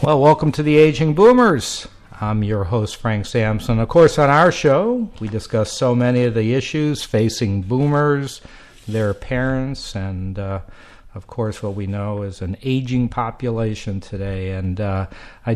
Well, welcome to the Aging Boomers. I'm your host, Frank Sampson. Of course, on our show, we discuss so many of the issues facing boomers, their parents, and, of course, what we know is an aging population today. And I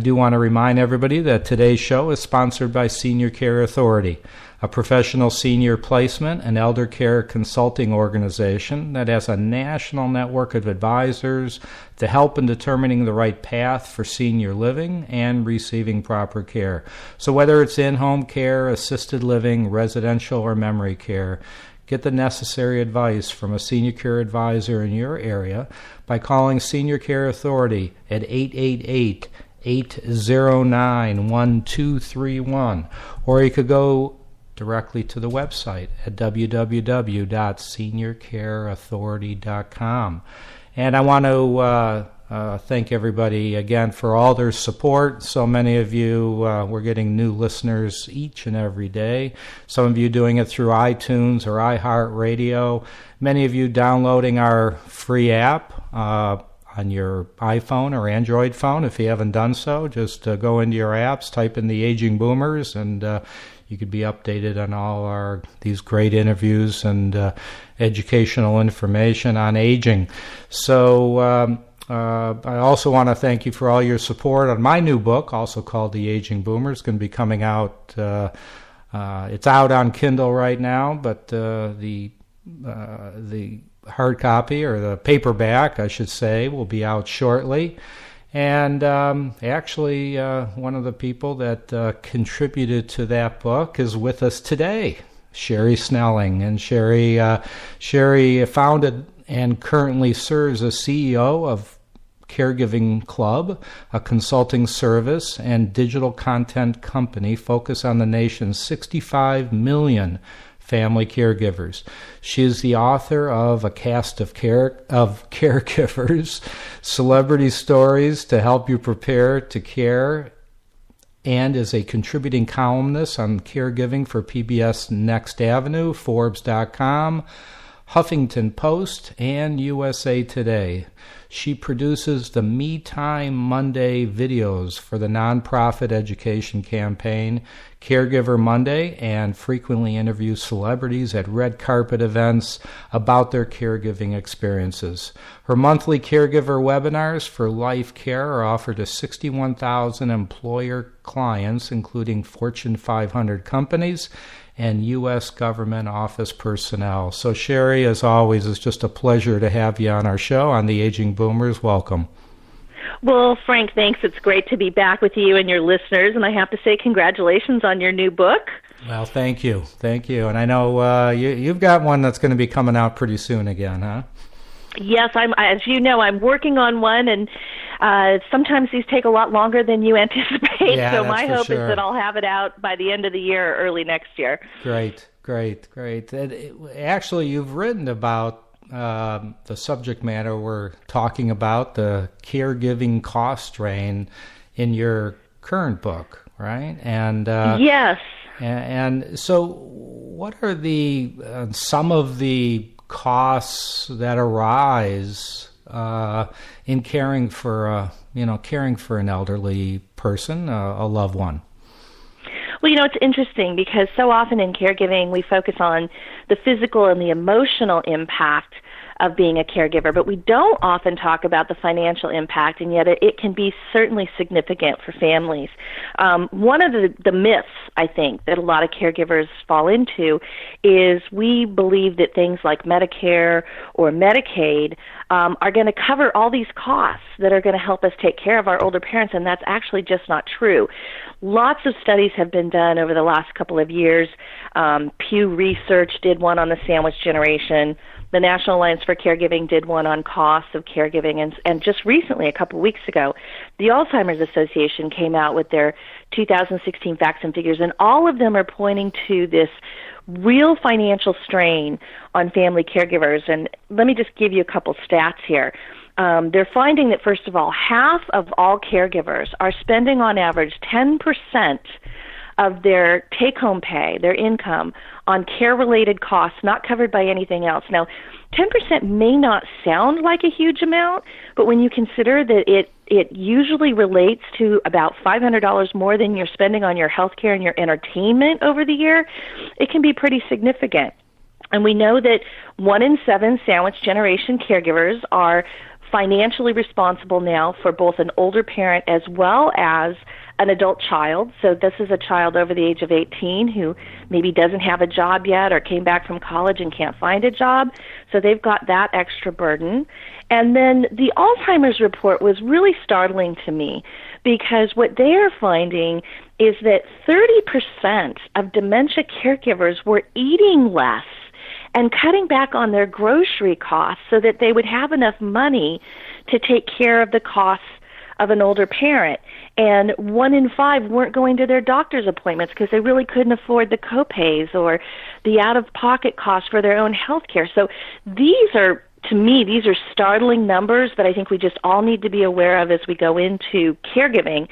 do want to remind everybody that today's show is sponsored by Senior Care Authority, a professional senior placement and elder care consulting organization that has a national network of advisors to help in determining the right path for senior living and receiving proper care. So whether it's in-home care, assisted living, residential, or memory care, get the necessary advice from a senior care advisor in your area by calling Senior Care Authority at 888-809-1231, or you could go directly to the website at www.seniorcareauthority.com. And I want to thank everybody again for all their support. So many of you, we're getting new listeners each and every day. Some of you doing it through iTunes or iHeartRadio. Many of you downloading our free app on your iPhone or Android phone. If you haven't done so, just go into your apps, type in the Aging Boomers, and you could be updated on all these great interviews and educational information on aging. So I also want to thank you for all your support on my new book, also called The Aging Boomers. It's going to be coming out. It's out on Kindle right now, but the hard copy, or the paperback, I should say, will be out shortly. And actually, one of the people that contributed to that book is with us today, Sherri Snelling. And Sherri founded and currently serves as CEO of Caregiving Club, a consulting service and digital content company focused on the nation's 65 million family caregivers. She is the author of A Cast of Caregivers, Celebrity Stories to Help You Prepare to Care, and is a contributing columnist on caregiving for PBS Next Avenue, Forbes.com, Huffington Post, and USA Today. She produces the Me Time Monday videos for the nonprofit education campaign Caregiver Monday, and frequently interviews celebrities at red carpet events about their caregiving experiences. Her monthly caregiver webinars for life care are offered to 61,000 employer clients, including Fortune 500 companies and U.S. government office personnel. So Sherri, as always, it's just a pleasure to have you on our show on the Aging Boomers. Welcome. Well, Frank, thanks. It's great to be back with you and your listeners, and I have to say congratulations on your new book. Well, thank you. Thank you. And I know you've got one that's going to be coming out pretty soon again, huh? Yes, as you know, I'm working on one, and sometimes these take a lot longer than you anticipate. Yeah, so my hope sure. is that I'll have it out by the end of the year or early next year. Great. Actually, you've written about the subject matter we're talking about, the caregiving cost strain, in your current book, right? And yes. And so, what are some of the costs that arise in caring for an elderly person, a loved one? Well, it's interesting because so often in caregiving we focus on the physical and the emotional impact of being a caregiver, but we don't often talk about the financial impact, and yet it can be certainly significant for families. One of the myths, I think, that a lot of caregivers fall into is we believe that things like Medicare or Medicaid are going to cover all these costs that are going to help us take care of our older parents, and that's actually just not true. Lots of studies have been done over the last couple of years. Pew Research did one on the sandwich generation. The National Alliance for Caregiving did one on costs of caregiving, and just recently, a couple of weeks ago, the Alzheimer's Association came out with their 2016 facts and figures, and all of them are pointing to this real financial strain on family caregivers. And let me just give you a couple stats here. They're finding that, first of all, half of all caregivers are spending on average 10% of their take-home pay, their income, on care-related costs not covered by anything else. Now, 10% may not sound like a huge amount, but when you consider that it usually relates to about $500 more than you're spending on your health care and your entertainment over the year, it can be pretty significant. And we know that 1 in 7 sandwich generation caregivers are financially responsible now for both an older parent as well as an adult child. So this is a child over the age of 18 who maybe doesn't have a job yet or came back from college and can't find a job. So they've got that extra burden. And then the Alzheimer's report was really startling to me because what they are finding is that 30% of dementia caregivers were eating less and cutting back on their grocery costs so that they would have enough money to take care of the costs of an older parent. And 1 in 5 weren't going to their doctor's appointments because they really couldn't afford the copays or the out-of-pocket costs for their own health care. So these are, to me, these are startling numbers that I think we just all need to be aware of as we go into caregiving.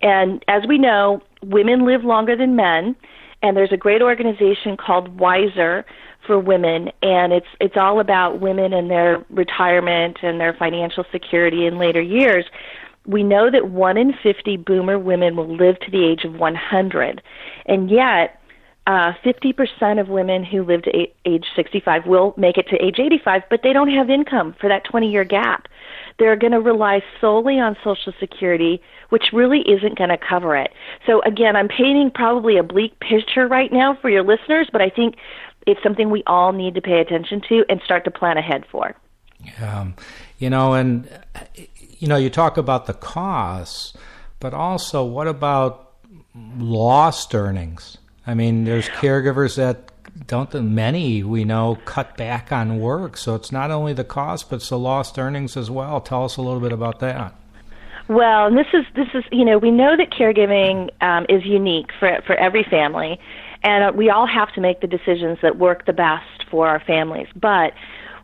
And as we know, women live longer than men, and there's a great organization called Wiser for women, and it's all about women and their retirement and their financial security in later years. We know that 1 in 50 boomer women will live to the age of 100, and yet 50% of women who live to age 65 will make it to age 85, but they don't have income for that 20-year gap. They're going to rely solely on Social Security, which really isn't going to cover it. So again, I'm painting probably a bleak picture right now for your listeners, but I think it's something we all need to pay attention to and start to plan ahead for. You talk about the costs, but also what about lost earnings? I mean, there's caregivers that many we know cut back on work. So it's not only the cost, but it's the lost earnings as well. Tell us a little bit about that. Well, this is we know that caregiving is unique for every family, and we all have to make the decisions that work the best for our families. But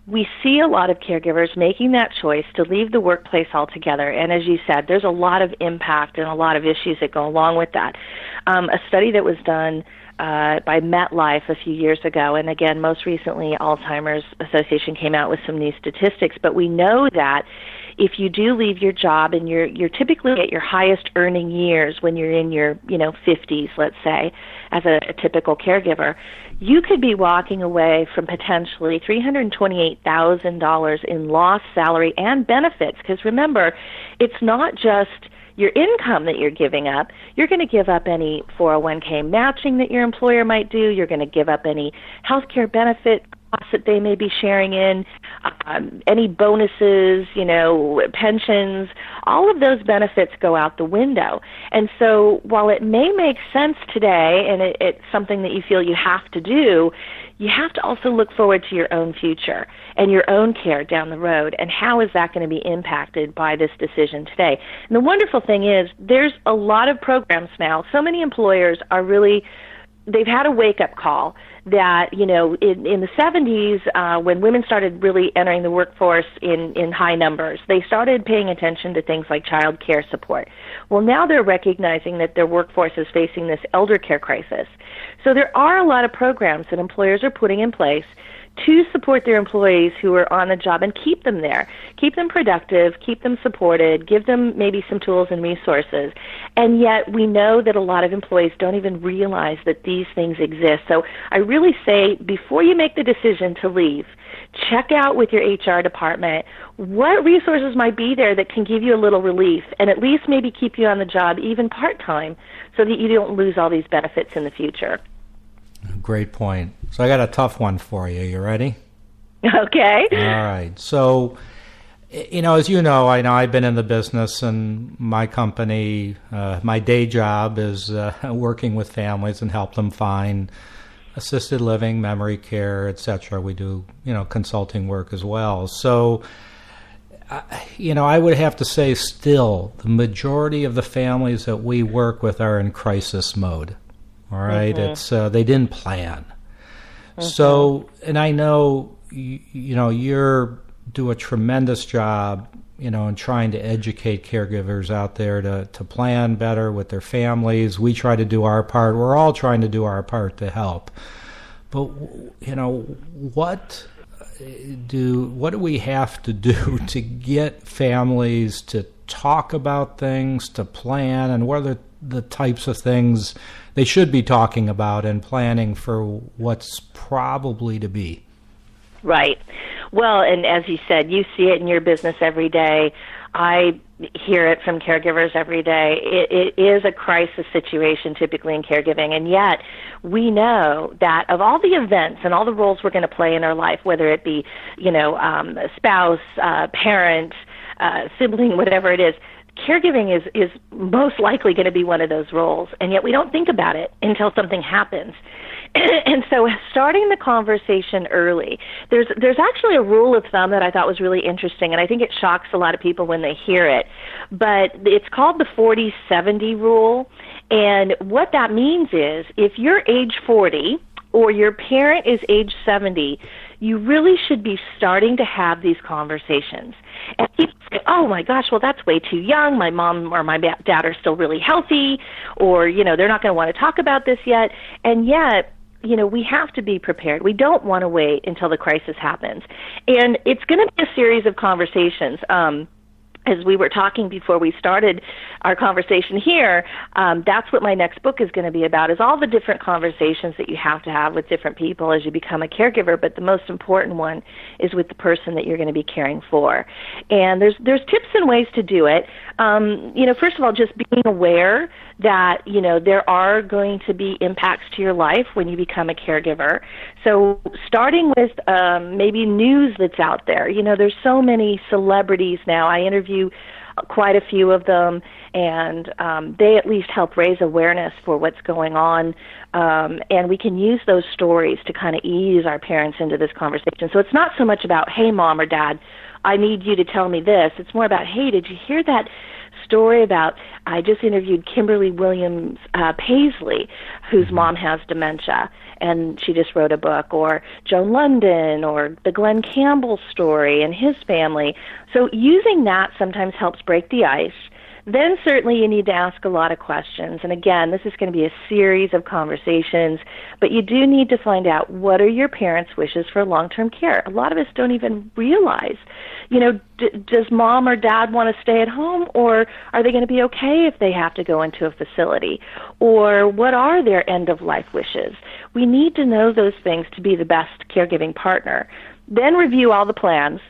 we see a lot of caregivers making that choice to leave the workplace altogether. And as you said, there's a lot of impact and a lot of issues that go along with that. A study that was done by MetLife a few years ago, and again, most recently, Alzheimer's Association came out with some new statistics, but we know that if you do leave your job and you're typically at your highest earning years when you're in your 50s, let's say, as a typical caregiver, you could be walking away from potentially $328,000 in lost salary and benefits. Because remember, it's not just your income that you're giving up. You're going to give up any 401k matching that your employer might do. You're going to give up any health care benefit costs that they may be sharing in, any bonuses, pensions. All of those benefits go out the window. And so while it may make sense today and it's something that you feel you have to do, you have to also look forward to your own future and your own care down the road, and how is that going to be impacted by this decision today. And the wonderful thing is there's a lot of programs now. So many employers are really, they've had a wake-up call that, in the 70s, when women started really entering the workforce in high numbers, they started paying attention to things like child care support. Well, now they're recognizing that their workforce is facing this elder care crisis. So there are a lot of programs that employers are putting in place to support their employees who are on the job and keep them there, keep them productive, keep them supported, give them maybe some tools and resources. And yet we know that a lot of employees don't even realize that these things exist. So I really say before you make the decision to leave, check out with your HR department what resources might be there that can give you a little relief and at least maybe keep you on the job even part-time so that you don't lose all these benefits in the future. Great point. So I got a tough one for you. You ready? Okay. All right. So, as you know, I've been in the business, and my company, my day job is working with families and help them find assisted living, memory care, etc. We do, consulting work as well. So, I would have to say still the majority of the families that we work with are in crisis mode. All right, mm-hmm. It's they didn't plan. Mm-hmm. So, and I know you're do a tremendous job, in trying to educate caregivers out there to plan better with their families. We try to do our part. We're all trying to do our part to help. But, what do we have to do to get families to talk about things, to plan, and what are the types of things they should be talking about and planning for what's probably to be? Right. Well, and as you said, you see it in your business every day. I hear it from caregivers every day. It is a crisis situation typically in caregiving, and yet we know that of all the events and all the roles we're going to play in our life, whether it be, a spouse, parent, sibling, whatever it is, caregiving is most likely going to be one of those roles, and yet we don't think about it until something happens. And so starting the conversation early, there's actually a rule of thumb that I thought was really interesting, and I think it shocks a lot of people when they hear it, but it's called the 40-70 rule, and what that means is if you're age 40 or your parent is age 70, you really should be starting to have these conversations. And people say, oh my gosh, well that's way too young. My mom or my dad are still really healthy, or, they're not going to want to talk about this yet. And yet, we have to be prepared. We don't want to wait until the crisis happens. And it's going to be a series of conversations. As we were talking before we started our conversation here, that's what my next book is going to be about, is all the different conversations that you have to have with different people as you become a caregiver, but the most important one is with the person that you're going to be caring for. And there's tips and ways to do it. First of all, just being aware that, there are going to be impacts to your life when you become a caregiver. So starting with maybe news that's out there. There's so many celebrities now. I interview quite a few of them, and they at least help raise awareness for what's going on, and we can use those stories to kind of ease our parents into this conversation. So it's not so much about, hey, mom or dad, I need you to tell me this. It's more about, hey, did you hear that story about, I just interviewed Kimberly Williams Paisley, whose mom has dementia, and she just wrote a book, or Joan London, or the Glenn Campbell story and his family. So using that sometimes helps break the ice. Then certainly you need to ask a lot of questions. And again, this is going to be a series of conversations, but you do need to find out, what are your parents' wishes for long-term care? A lot of us don't even realize, does mom or dad want to stay at home, or are they going to be okay if they have to go into a facility? Or what are their end-of-life wishes? We need to know those things to be the best caregiving partner. Then review all the plans.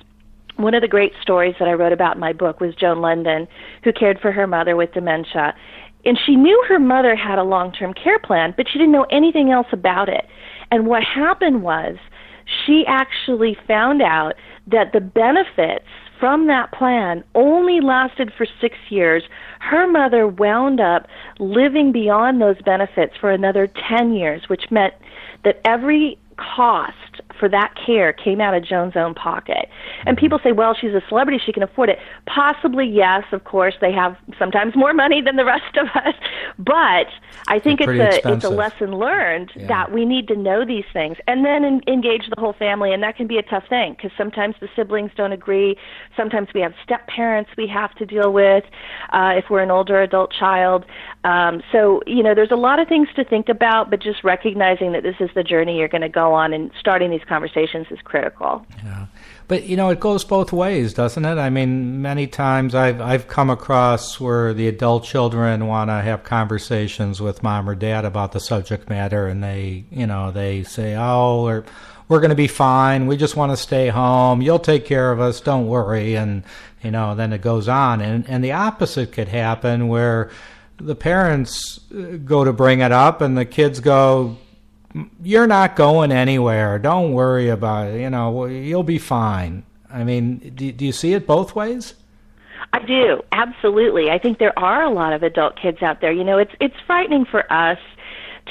One of the great stories that I wrote about in my book was Joan London, who cared for her mother with dementia. And she knew her mother had a long-term care plan, but she didn't know anything else about it. And what happened was she actually found out that the benefits from that plan only lasted for 6 years. Her mother wound up living beyond those benefits for another 10 years, which meant that every cost for that care came out of Joan's own pocket. And people say, well, she's a celebrity, she can afford it. Possibly, yes, of course, they have sometimes more money than the rest of us. But I think it's a lesson learned that we need to know these things and then engage the whole family. And that can be a tough thing because sometimes the siblings don't agree. Sometimes we have step-parents we have to deal with if we're an older adult child. So, there's a lot of things to think about, but just recognizing that this is the journey you're going to go on, and starting these conversations is critical. Yeah. But, it goes both ways, doesn't it? I mean, many times I've come across where the adult children want to have conversations with mom or dad about the subject matter, and they say, oh, we're going to be fine. We just want to stay home. You'll take care of us. Don't worry. And, then it goes on. And the opposite could happen where the parents go to bring it up and the kids go, you're not going anywhere. Don't worry about it. You'll be fine. I mean, do you see it both ways? I do. Absolutely. I think there are a lot of adult kids out there. It's frightening for us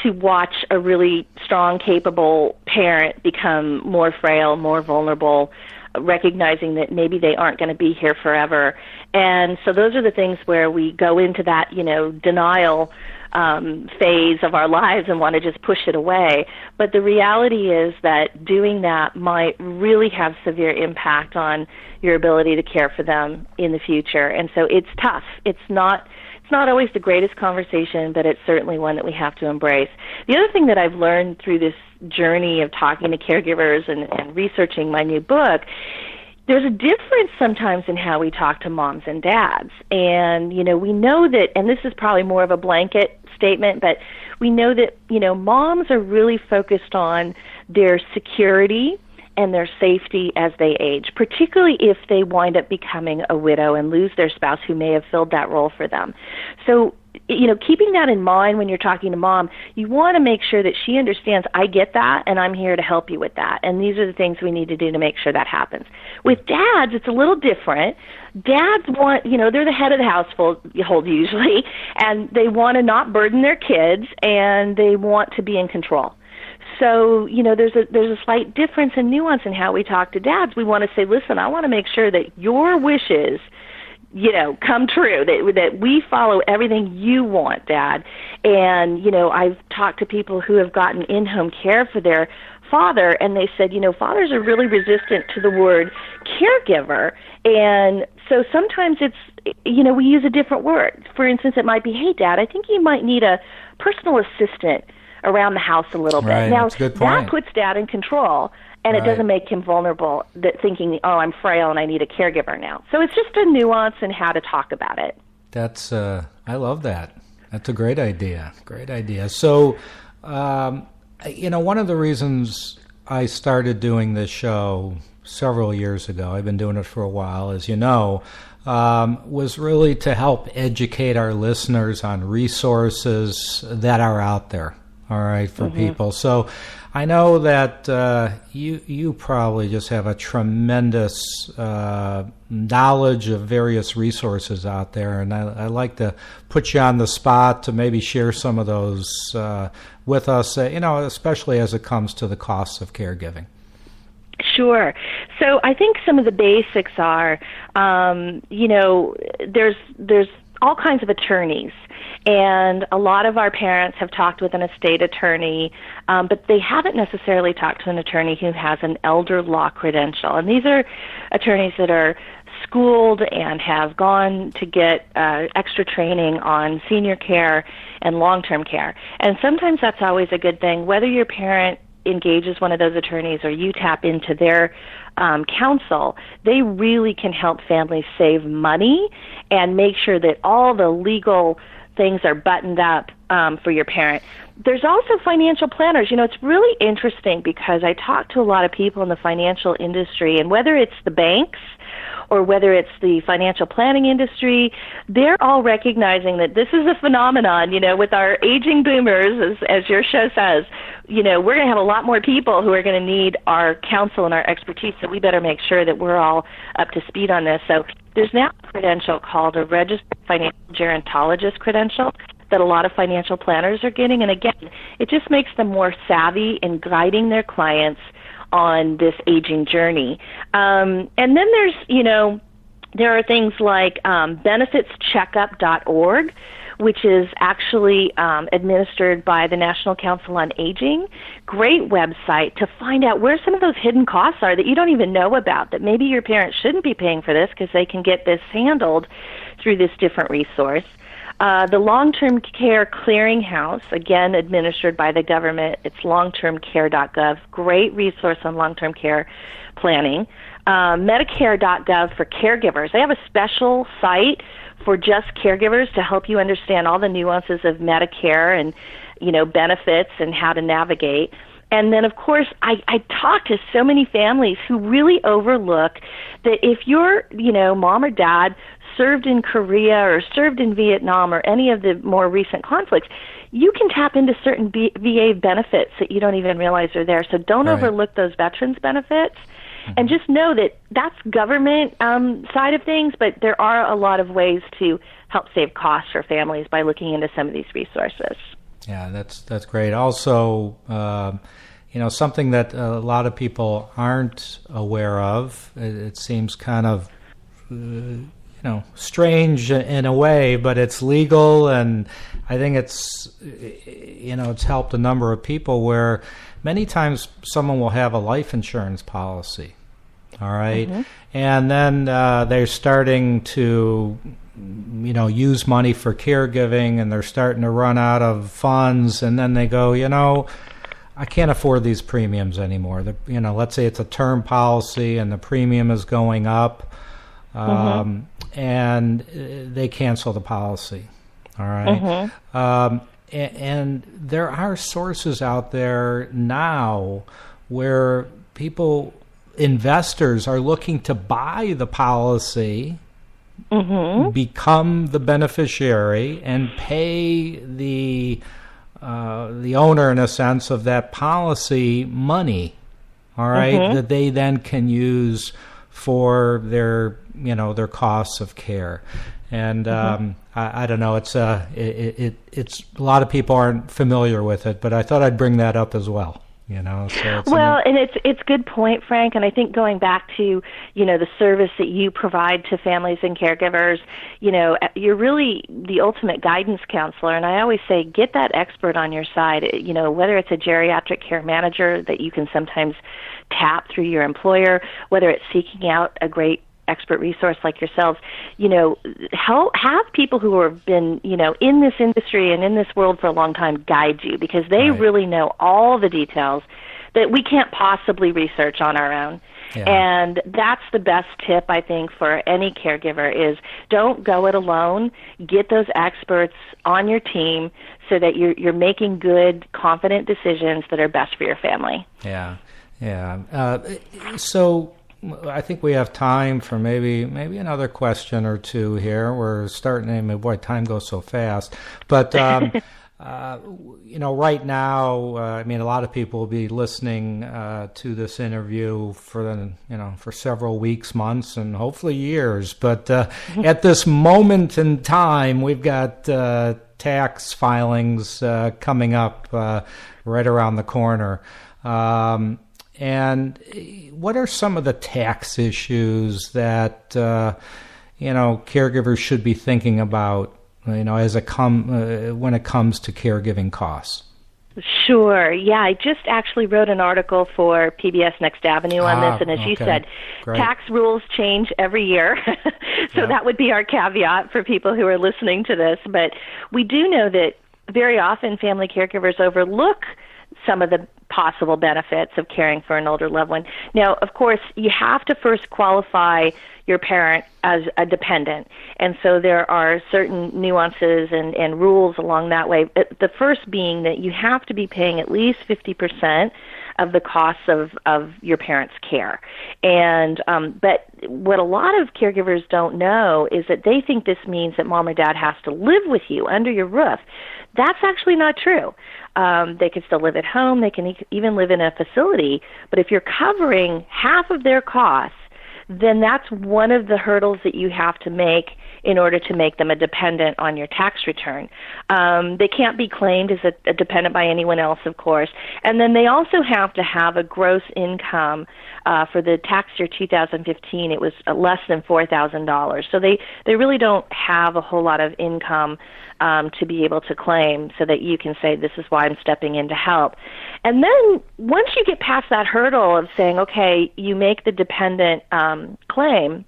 to watch a really strong, capable parent become more frail, more vulnerable, recognizing that maybe they aren't going to be here forever. And so those are the things where we go into that, denial phase of our lives and want to just push it away. But the reality is that doing that might really have severe impact on your ability to care for them in the future. And so it's tough. It's not always the greatest conversation, but it's certainly one that we have to embrace. The other thing that I've learned through this journey of talking to caregivers and researching my new book, there's a difference sometimes in how we talk to moms and dads. And, we know that, and this is probably more of a blanket statement, but we know that, moms are really focused on their security and their safety as they age, particularly if they wind up becoming a widow and lose their spouse who may have filled that role for them. So, keeping that in mind when you're talking to mom, you want to make sure that she understands, I get that, and I'm here to help you with that. And these are the things we need to do to make sure that happens. With dads, it's a little different. Dads want, they're the head of the household usually, and they want to not burden their kids, and they want to be in control. So, there's a slight difference in nuance in how we talk to dads. We want to say, listen, I want to make sure that your wishes, come true, that we follow everything you want, Dad. And, I've talked to people who have gotten in-home care for their father, and they said, fathers are really resistant to the word caregiver. And so sometimes it's, we use a different word. For instance, it might be, hey, Dad, I think you might need a personal assistant around the house a little bit. Right, now, that's a good point. That puts Dad in control, and it doesn't make him vulnerable, thinking, oh, I'm frail and I need a caregiver now. So it's just a nuance in how to talk about it. That's, I love that. That's a great idea. Great idea. So, one of the reasons I started doing this show several years ago, I've been doing it for a while, as you know, was really to help educate our listeners on resources that are out there, all right, for people. So I know that you probably just have a tremendous knowledge of various resources out there, and I like to put you on the spot to maybe share some of those with us, especially as it comes to the costs of caregiving. Sure. So I think some of the basics are, there's all kinds of attorneys. And a lot of our parents have talked with an estate attorney, but they haven't necessarily talked to an attorney who has an elder law credential. And these are attorneys that are schooled and have gone to get extra training on senior care and long-term care. And sometimes that's always a good thing, whether your parent engages one of those attorneys or you tap into their counsel. They really can help families save money and make sure that all the legal things are buttoned up for your parent. There's also financial planners. It's really interesting because I talk to a lot of people in the financial industry, and whether it's the banks or whether it's the financial planning industry, they're all recognizing that this is a phenomenon, with our aging boomers, as your show says, we're going to have a lot more people who are going to need our counsel and our expertise, so we better make sure that we're all up to speed on this. So there's now a credential called a registered financial gerontologist credential that a lot of financial planners are getting, and again, it just makes them more savvy in guiding their clients on this aging journey. And then there's, there are things like benefitscheckup.org, which is actually administered by the National Council on Aging. Great website to find out where some of those hidden costs are that you don't even know about, that maybe your parents shouldn't be paying for this because they can get this handled through this different resource. The Long-Term Care Clearinghouse, again, administered by the government. It's longtermcare.gov. Great resource on long-term care planning. Medicare.gov for caregivers. They have a special site for just caregivers to help you understand all the nuances of Medicare and, benefits and how to navigate. And then, of course, I talk to so many families who really overlook that if your, mom or dad served in Korea or served in Vietnam or any of the more recent conflicts, you can tap into certain VA benefits that you don't even realize are there. So don't overlook those veterans benefits. And just know that that's government side of things, but there are a lot of ways to help save costs for families by looking into some of these resources. Yeah, that's great. Also, something that a lot of people aren't aware of, it seems kind of strange in a way, but it's legal, and I think it's helped a number of people where many times someone will have a life insurance policy, all right, and then they're starting to use money for caregiving, and they're starting to run out of funds, and then they go, I can't afford these premiums anymore. Let's say it's a term policy and the premium is going up, and they cancel the policy. All right. And there are sources out there now where investors are looking to buy the policy, become the beneficiary, and pay the owner, in a sense, of that policy money, all right, that they then can use for their costs of care. And I don't know, it's a lot of people aren't familiar with it, but I thought I'd bring that up as well. And it's a good point, Frank. And I think going back to the service that you provide to families and caregivers, you're really the ultimate guidance counselor. And I always say, get that expert on your side. Whether it's a geriatric care manager that you can sometimes tap through your employer, whether it's seeking out a great expert resource like yourselves, have people who have been, in this industry and in this world for a long time guide you, because they really know all the details that we can't possibly research on our own. Yeah. And that's the best tip, I think, for any caregiver is don't go it alone. Get those experts on your team so that you're making good, confident decisions that are best for your family. Yeah. So I think we have time for maybe another question or two here. We're starting to, boy, time goes so fast. But, right now, a lot of people will be listening to this interview for several weeks, months, and hopefully years. But at this moment in time, we've got tax filings coming up right around the corner. And what are some of the tax issues that caregivers should be thinking about, when it comes to caregiving costs? Sure. Yeah, I just actually wrote an article for PBS Next Avenue on this, and as you said, tax rules change every year, so that would be our caveat for people who are listening to this. But we do know that very often family caregivers overlook some of the possible benefits of caring for an older loved one. Now, of course, you have to first qualify your parent as a dependent, and so there are certain nuances and rules along that way. The first being that you have to be paying at least 50% of the costs of your parent's care. And but what a lot of caregivers don't know is that they think this means that mom or dad has to live with you under your roof. That's actually not true. They can still live at home. They can even live in a facility. But if you're covering half of their costs, then that's one of the hurdles that you have to make in order to make them a dependent on your tax return. They can't be claimed as a dependent by anyone else, of course. And then they also have to have a gross income. For the tax year 2015, it was less than $4,000. So they really don't have a whole lot of income to be able to claim, so that you can say, this is why I'm stepping in to help. And then once you get past that hurdle of saying, okay, you make the dependent claim,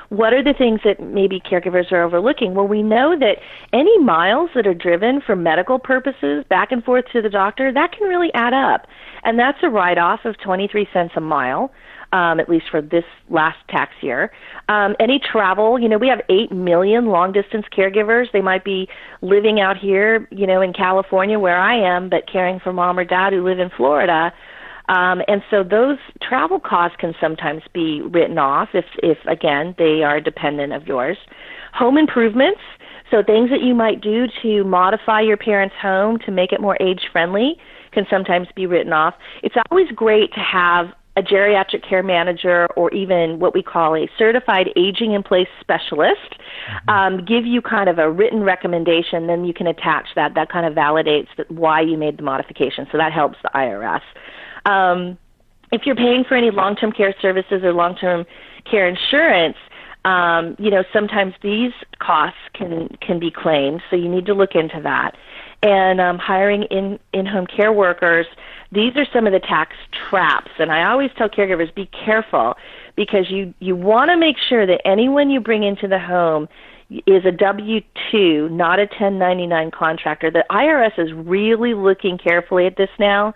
what are the things that maybe caregivers are overlooking? Well, we know that any miles that are driven for medical purposes back and forth to the doctor, that can really add up. And that's a write-off of 23 cents a mile, at least for this last tax year. Any travel, we have 8 million long-distance caregivers. They might be living out here, in California where I am, but caring for mom or dad who live in Florida. And so those travel costs can sometimes be written off if again, they are dependent of yours. Home improvements, so things that you might do to modify your parents' home to make it more age-friendly can sometimes be written off. It's always great to have a geriatric care manager or even what we call a certified aging-in-place specialist give you kind of a written recommendation, then you can attach that. That kind of validates why you made the modification, so that helps the IRS. If you're paying for any long-term care services or long-term care insurance, Sometimes these costs can be claimed, so you need to look into that. And hiring in-home care workers, these are some of the tax traps. And I always tell caregivers, be careful, because you want to make sure that anyone you bring into the home is a W-2, not a 1099 contractor. The IRS is really looking carefully at this now,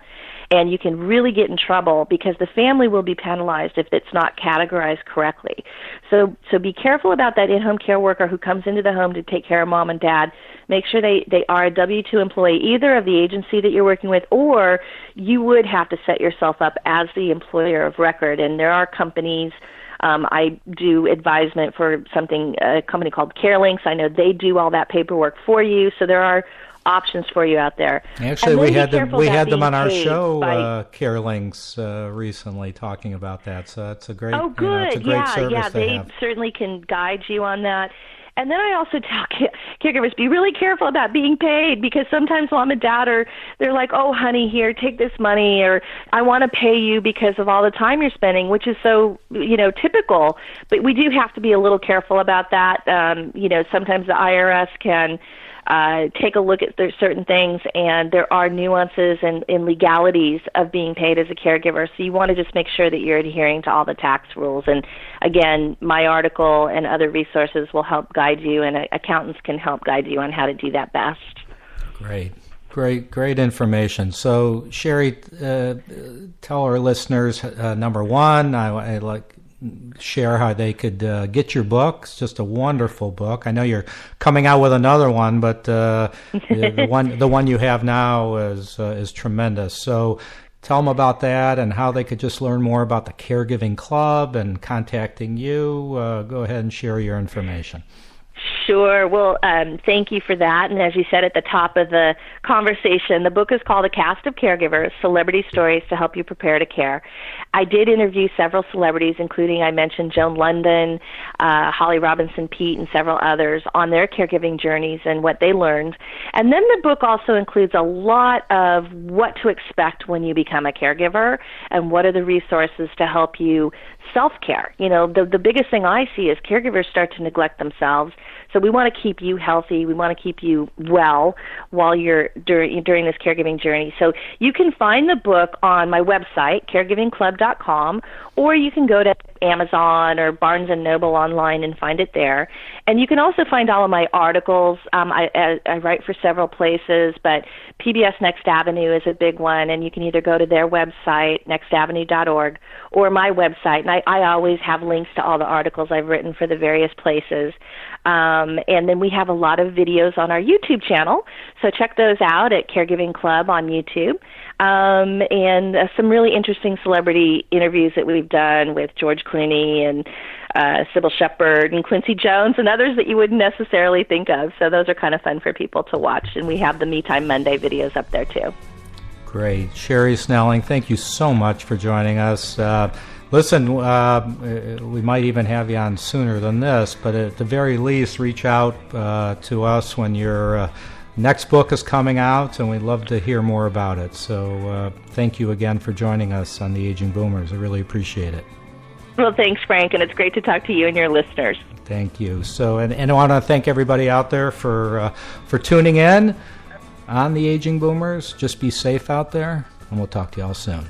and you can really get in trouble because the family will be penalized if it's not categorized correctly. So be careful about that in-home care worker who comes into the home to take care of mom and dad. Make sure they are a W-2 employee, either of the agency that you're working with, or you would have to set yourself up as the employer of record. And there are companies. I do advisement for a company called CareLinks. I know they do all that paperwork for you, so there are options for you out there. Actually, we had them on our show, CareLinks, recently talking about that. So that's a great, good. It's a great service they have. Certainly can guide you on that. And then I also tell caregivers, be really careful about being paid, because sometimes mom and dad they're like, oh, honey, here, take this money, or I want to pay you because of all the time you're spending, which is so, typical. But we do have to be a little careful about that. Sometimes the IRS can take a look at certain things, and there are nuances and legalities of being paid as a caregiver. So you want to just make sure that you're adhering to all the tax rules. And again, my article and other resources will help guide you, and accountants can help guide you on how to do that best. Great information. So, Sherri, tell our listeners, number one, I like share how they could get your book. It's just a wonderful book. I know you're coming out with another one, but the one you have now is tremendous. So tell them about that and how they could just learn more about the Caregiving Club and contacting you. Go ahead and share your information. Sure. Well, thank you for that. And as you said at the top of the conversation, the book is called A Cast of Caregivers, Celebrity Stories to Help You Prepare to Care. I did interview several celebrities, including, I mentioned, Joan London, Holly Robinson Peete, and several others on their caregiving journeys and what they learned. And then the book also includes a lot of what to expect when you become a caregiver and what are the resources to help you self-care. The biggest thing I see is caregivers start to neglect themselves. So we want to keep you healthy. We want to keep you well while you're during this caregiving journey. So you can find the book on my website, caregivingclub.com, or you can go to Amazon or Barnes & Noble online and find it there. And you can also find all of my articles. I write for several places, but PBS Next Avenue is a big one, and you can either go to their website, nextavenue.org, or my website. And I always have links to all the articles I've written for the various places. And then we have a lot of videos on our YouTube channel, so check those out at Caregiving Club on YouTube. And some really interesting celebrity interviews that we've done with George Clooney and Sybil Shepherd and Quincy Jones and others that you wouldn't necessarily think of. So those are kind of fun for people to watch. And we have the Me Time Monday videos up there too. Great. Sherri Snelling, thank you so much for joining us. Listen, we might even have you on sooner than this, but at the very least, reach out to us when your next book is coming out, and we'd love to hear more about it. So thank you again for joining us on the Aging Boomers. I really appreciate it. Well, thanks, Frank, and it's great to talk to you and your listeners. Thank you. So, and I want to thank everybody out there for tuning in on the Aging Boomers. Just be safe out there, and we'll talk to you all soon.